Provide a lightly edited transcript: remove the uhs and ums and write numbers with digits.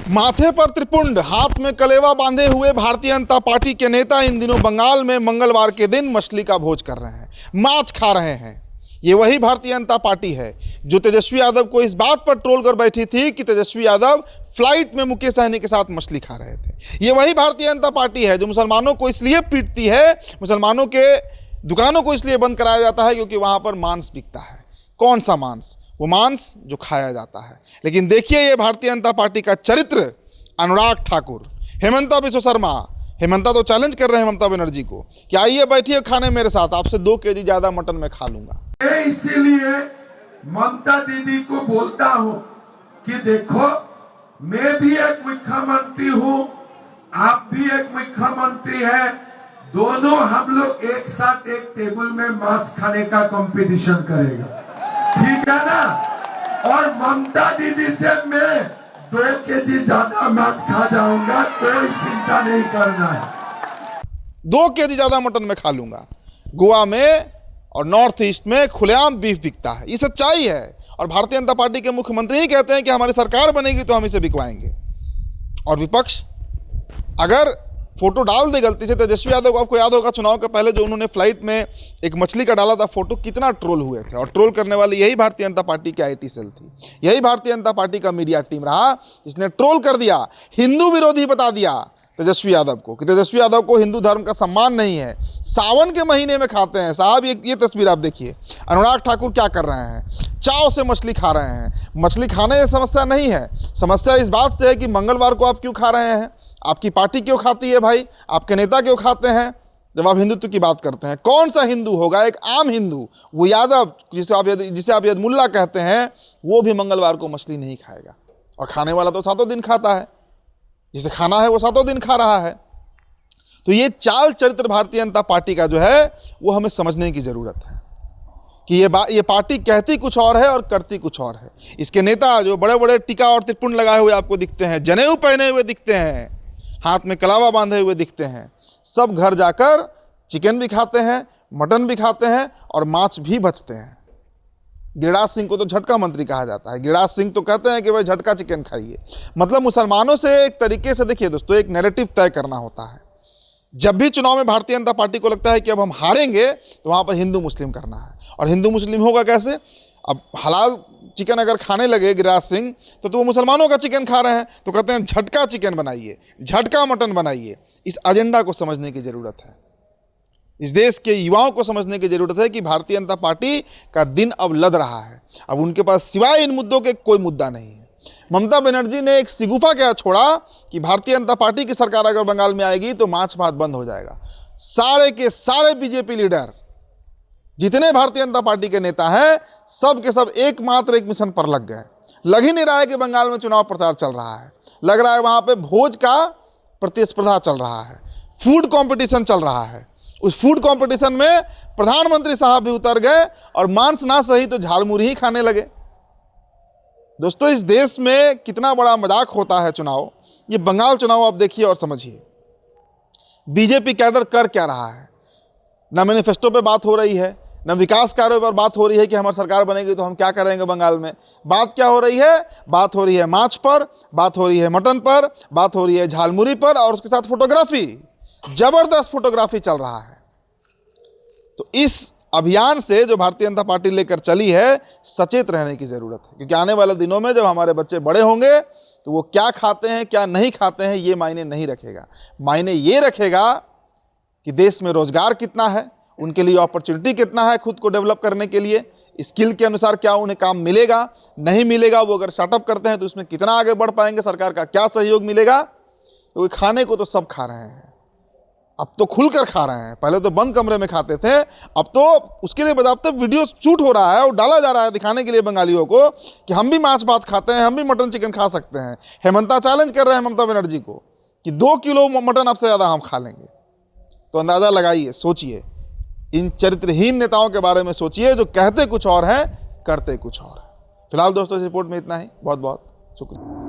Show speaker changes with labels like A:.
A: माथे पर त्रिपुंड, हाथ में कलेवा बांधे हुए भारतीय जनता पार्टी के नेता इन दिनों बंगाल में मंगलवार के दिन मछली का भोज कर रहे हैं, मांस खा रहे हैं। ये वही भारतीय जनता पार्टी है जो तेजस्वी यादव को इस बात पर ट्रोल कर बैठी थी कि तेजस्वी यादव फ्लाइट में मुकेश सहनी के साथ मछली खा रहे थे। ये वही भारतीय जनता पार्टी है जो मुसलमानों को इसलिए पीटती है, मुसलमानों के दुकानों को इसलिए बंद कराया जाता है क्योंकि वहां पर मांस बिकता है। कौन सा मांस? वो मांस जो खाया जाता है। लेकिन देखिए ये भारतीय जनता पार्टी का चरित्र। अनुराग ठाकुर, हेमंता बिश्व शर्मा, हेमंता तो चैलेंज कर रहे हैं ममता बनर्जी को कि आइए बैठिए खाने मेरे साथ, आपसे 2 केजी ज्यादा मटन मैं खा लूंगा।
B: मैं इसीलिए ममता दीदी को बोलता हूं कि देखो, मैं भी एक मुख्यमंत्री हूं, आप भी एक मुख्यमंत्री है, दोनों हम लोग एक साथ एक टेबल में मांस खाने का कंपटीशन करेगा, ठीक है ना? और ममता दीदी से मैं 2 केजी ज्यादा मांस खा जाऊंगा, कोई चिंता नहीं करना है।
A: 2 केजी ज्यादा मटन मैं खा लूंगा। गोवा में और नॉर्थ ईस्ट में खुलेआम बीफ बिकता है, ये सच्चाई है। और भारतीय जनता पार्टी के मुख्यमंत्री ही कहते हैं कि हमारी सरकार बनेगी तो हम इसे बिकवाएंगे। और विपक्ष अगर फोटो डाल दे गलती से तेजस्वी यादव को, आपको याद होगा चुनाव के पहले जो उन्होंने फ्लाइट में एक मछली का डाला था फोटो, कितना ट्रोल हुए थे। और ट्रोल करने वाली यही भारतीय जनता पार्टी की आईटी सेल थी, यही भारतीय जनता पार्टी का मीडिया टीम रहा जिसने ट्रोल कर दिया, हिंदू विरोधी बता दिया तेजस्वी यादव को कि तेजस्वी यादव को हिंदू धर्म का सम्मान नहीं है, सावन के महीने में खाते हैं। साहब ये तस्वीर आप देखिए, अनुराग ठाकुर क्या कर रहे हैं, चाव से मछली खा रहे हैं। मछली खाने ये समस्या नहीं है, समस्या इस बात से है कि मंगलवार को आप क्यों खा रहे हैं, आपकी पार्टी क्यों खाती है भाई, आपके नेता क्यों खाते हैं। जब आप हिंदुत्व की बात करते हैं, कौन सा हिंदू होगा, एक आम हिंदू, वो यादव जिसे आप यदमुल्ला कहते हैं, वो भी मंगलवार को मछली नहीं खाएगा। और खाने वाला तो 7 दिन खाता है, जिसे खाना है वो 7 दिन खा रहा है। तो ये चाल चरित्र भारतीय जनता पार्टी का जो है वो हमें समझने की जरूरत है कि ये पार्टी कहती कुछ और है और करती कुछ और है। इसके नेता जो बड़े बड़े टीका और त्रिपुंड लगाए हुए आपको दिखते हैं, जनेऊ पहने हुए दिखते हैं, हाथ में कलावा बांधे हुए दिखते हैं, सब घर जाकर चिकन भी खाते हैं, मटन भी खाते हैं और मांस भी बचते हैं। गिरिराज सिंह को तो झटका मंत्री कहा जाता है। गिरिराज सिंह तो कहते हैं कि भाई झटका चिकन खाइए। मतलब मुसलमानों से एक तरीके से देखिए दोस्तों, एक नैरेटिव तय करना होता है। जब भी चुनाव में भारतीय जनता पार्टी को लगता है कि अब हम हारेंगे तो वहाँ पर हिंदू मुस्लिम करना है। और हिंदू मुस्लिम होगा कैसे? अब हलाल चिकन अगर खाने लगे गिरिराज सिंह तो वो मुसलमानों का चिकन खा रहे हैं, तो कहते हैं झटका चिकन बनाइए, झटका मटन बनाइए। इस एजेंडा को समझने की ज़रूरत है, इस देश के युवाओं को समझने की जरूरत है कि भारतीय जनता पार्टी का दिन अब लद रहा है। अब उनके पास सिवाय इन मुद्दों के कोई मुद्दा नहीं है। ममता बनर्जी ने एक सिगुफा क्या छोड़ा कि भारतीय जनता पार्टी की सरकार अगर बंगाल में आएगी तो मांस भात बंद हो जाएगा। सारे के सारे बीजेपी लीडर, जितने भारतीय जनता पार्टी के नेता हैं, सब के सब एकमात्र एक मिशन पर लग गए। लग ही नहीं रहा है कि बंगाल में चुनाव प्रचार चल रहा है, लग रहा है वहां पर भोज का प्रतिस्पर्धा चल रहा है, फूड कॉम्पिटिशन चल रहा है। उस फूड कंपटीशन में प्रधानमंत्री साहब भी उतर गए और मांस ना सही तो झालमुरी ही खाने लगे। दोस्तों, इस देश में कितना बड़ा मजाक होता है चुनाव। ये बंगाल चुनाव आप देखिए और समझिए, बीजेपी कैडर कर क्या रहा है। ना मैनिफेस्टो पे बात हो रही है, ना विकास कार्यों पर बात हो रही है कि हमारी सरकार बनेगी तो हम क्या करेंगे बंगाल में। बात क्या हो रही है? बात हो रही है मांस पर, बात हो रही है मटन पर, बात हो रही है झालमुरी पर, और उसके साथ फोटोग्राफी, जबरदस्त फोटोग्राफी चल रहा है। तो इस अभियान से जो भारतीय जनता पार्टी लेकर चली है, सचेत रहने की जरूरत है, क्योंकि आने वाले दिनों में जब हमारे बच्चे बड़े होंगे तो वो क्या खाते हैं क्या नहीं खाते हैं ये मायने नहीं रखेगा। मायने ये रखेगा कि देश में रोजगार कितना है, उनके लिए अपॉर्चुनिटी कितना है खुद को डेवलप करने के लिए, स्किल के अनुसार क्या उन्हें काम मिलेगा नहीं मिलेगा, वो अगर स्टार्टअप करते हैं तो उसमें कितना आगे बढ़ पाएंगे, सरकार का क्या सहयोग मिलेगा। तो खाने को तो सब खा रहे हैं, अब तो खुलकर खा रहे हैं। पहले तो बंद कमरे में खाते थे, अब तो उसके लिए बजाते वीडियो शूट हो रहा है और डाला जा रहा है दिखाने के लिए बंगालियों को कि हम भी मांस भात खाते हैं, हम भी मटन चिकन खा सकते हैं। हेमंता चैलेंज कर रहे हैं ममता बनर्जी को कि 2 किलो मटन आपसे ज़्यादा हम खा लेंगे। तो अंदाज़ा लगाइए, सोचिए, इन चरित्रहीन नेताओं के बारे में सोचिए जो कहते कुछ और हैं करते कुछ और है। फिलहाल दोस्तों इस रिपोर्ट में इतना ही, बहुत बहुत शुक्रिया।